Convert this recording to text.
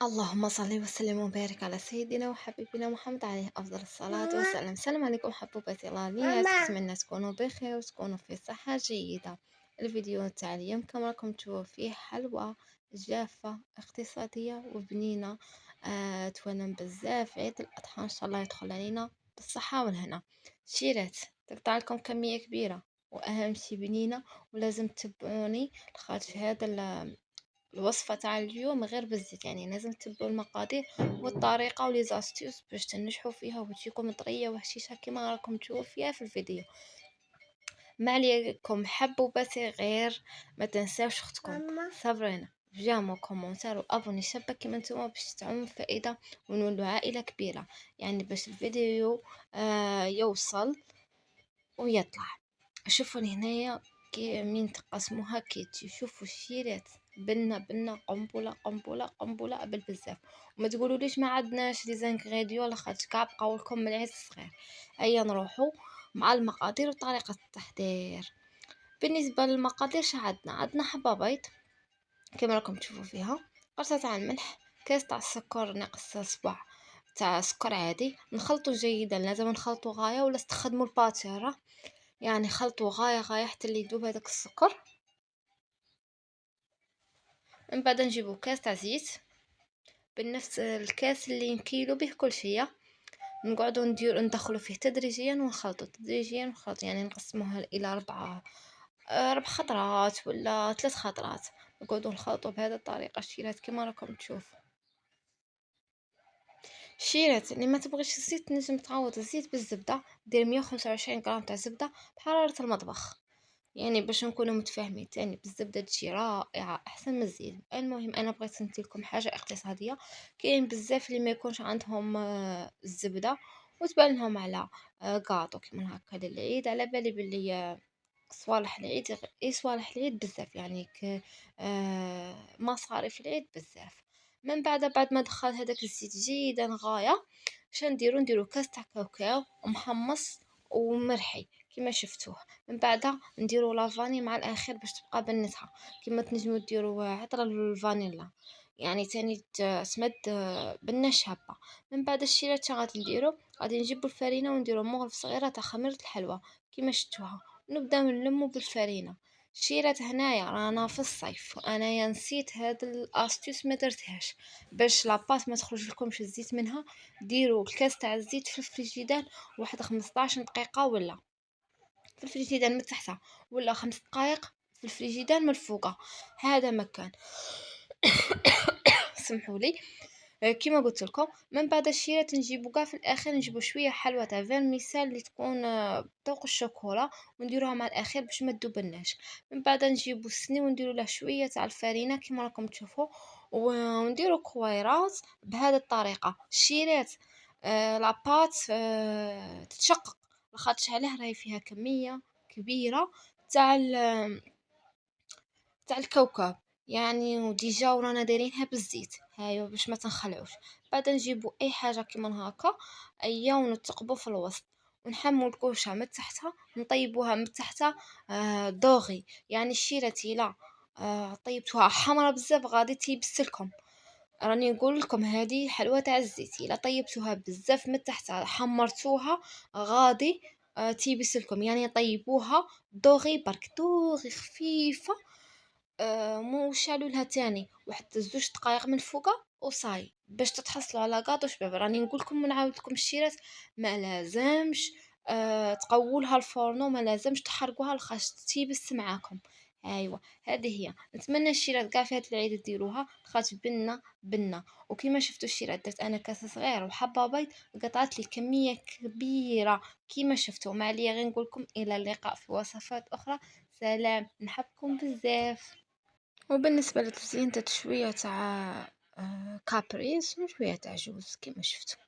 اللهم صل وسلم وبارك على سيدنا وحبيبنا محمد عليه أفضل الصلاة والسلام. السلام عليكم حبوباتي الغاليات، نتمنى تكونوا بخير وتكونوا في صحة جيدة. الفيديو تاع اليوم كما راكم تشوفوا فيه حلوة جافة اقتصادية وبنينة، توانم بزاف. عيد الأضحى إن شاء الله يدخل علينا بالصحة والهنا. شيرات تقطع لكم كمية كبيرة وأهم شي بنينة، ولازم تتبعوني لخاطر في هذا الوصفة تاع اليوم غير بالزيت، يعني لازم تتبعوا المقادير والطريقة ولي زاستيوس باش تنجحوا فيها وتجيكم طرية وهشيشة كما راكم تشوفوا فيها في الفيديو. ما عليكم حبوباتي غير ما تنساوش اختكم صابرينا جامو كومونتير وابوني شابه كيما نتوما باش تعم فائده ونولوا عائله كبيره، يعني باش الفيديو يوصل ويطلع. شوفوني هنايا كي مين تقسموها كيتي، شوفوا الشيرات بنة بنة، قنبلة قنبلة قنبلة قبل بزاف. وما تقولوليش ما عندناش لي زانغريديون لخاطر كاع بقاولكم من العيد الصغير. هيا نروحو مع المقادير وطريقة التحضير. بالنسبة للمقادير عندنا حبة بيض كما راكم تشوفوا فيها، قرصة تاع الملح، كاس تاع السكر ناقص صباع تاع سكر عادي. نخلطو جيدا، لازم نخلطو غاية ولا استخدموا الباتيرة، يعني خلطوا غاية غاية حتى اللي يذوب هذاك السكر. من بعد نجيبو كاس تاع زيت بنفس الكاس اللي نكيلو به كل شيء، نقعدو ندخلو فيه تدريجيا ونخلطو تدريجيا ونخلط، يعني نقسموها الى ربع خطرات ولا 3 خطرات. نقعدو نخلطو بهذه الطريقه الشيرات كما راكم تشوفوا. الشيرات اللي ما تبغيش الزيت تنجم تعوض الزيت بالزبده، دير 125 غرام تاع زبده بحراره المطبخ، يعني باش نكونوا متفاهمين. تاني بالزبده تجي رائعه احسن من الزيت. المهم انا بغيت نديلكم حاجه اقتصاديه. كاين بزاف اللي ما يكونش عندهم الزبده وتبان لهم على كاطو كيما هكا للعيد، على بالي باللي صوالح العيد صوالح العيد بزاف، يعني مصاريف العيد بزاف. من بعد ما دخل هذاك الزيت جيدا غايه، نديرو كاس تاع كاوكاو محمص ومرحي كما شفتوه. من بعد نديرو لافاني مع الاخير باش تبقى بنتها، كما تنجموا ديروا عطر الفانيلا، يعني تاني تسمد بنه شابه. من بعد الشيرات غادي نجيبو الفرينه ونديرو مغرف صغيره تاع خميره الحلوى كما شفتوها، ونبدا نلمو بالفرينه. شيرات هنايا رانا في الصيف وانا نسيت هاد الاستيوس ما درتهاش باش لاباط ما تخرج لكمش الزيت منها. ديروا الكاس تاع الزيت في الفريجيدان واحد 15 دقيقه، ولا في الفريجيدان من تحت، ولا 5 دقائق في الفريجيدان من الفوق. هذا مكان سمحوا لي. كيما قلت لكم، من بعد الشيرات نجيبو كاع في الاخر نجيبو شويه حلوه تاع فيرميسال اللي تكون ذوق الشوكولا، ونديروها مع الاخير باش ما تذوبناش. من بعد نجيبو السني ونديرو له شويه تاع الفرينه كيما راكم تشوفوا، ونديرو كويرات بهذه الطريقه. الشيرات لاباط تتشقق لخاطش عليه راهي فيها كميه كبيره تاع الكوكب، يعني وديجا ورانا دايرينها بالزيت هاي باش ما تنخلعوش. بعد نجيبو اي حاجه كيما هكا ايا ونثقبو في الوسط، ونحمو الكوشه من تحتها، نطيبوها من تحتها دوغي، يعني الشيره تيلا طيبتوها حمرا بزاف غادي تيبسلكم. راني نقول لكم هذه حلوه تاع الزيت، الا طيبتوها بزاف من تحت حمرتوها غادي تيبسلكم، يعني طيبوها دوغي برك دوغي خفيفه. مو شالوا لها تاني واحد 2 دقائق من فوق وصاي باش تتحصلوا على قاطو شباب. راني نقول لكم ونعاود لكم الشيرات ما لازمش تقولها الفرن، ما لازمش تحرقوها لخاش تيبس معاكم. ايوا هذه هي. نتمنى الشيرات كاع في هذا العيد ديروها خاطر بنه بنه. وكما شفتوا الشيرات درت انا كاس صغير وحبه بيض قطعت لي كميه كبيره كما شفتوا. ما عليا غير نقول لكم الى اللقاء في وصفات اخرى. سلام، نحبكم بزاف. وبالنسبة للتزيين درت شوية تاع كابريز وشوية تاع جوز كما شفتوا.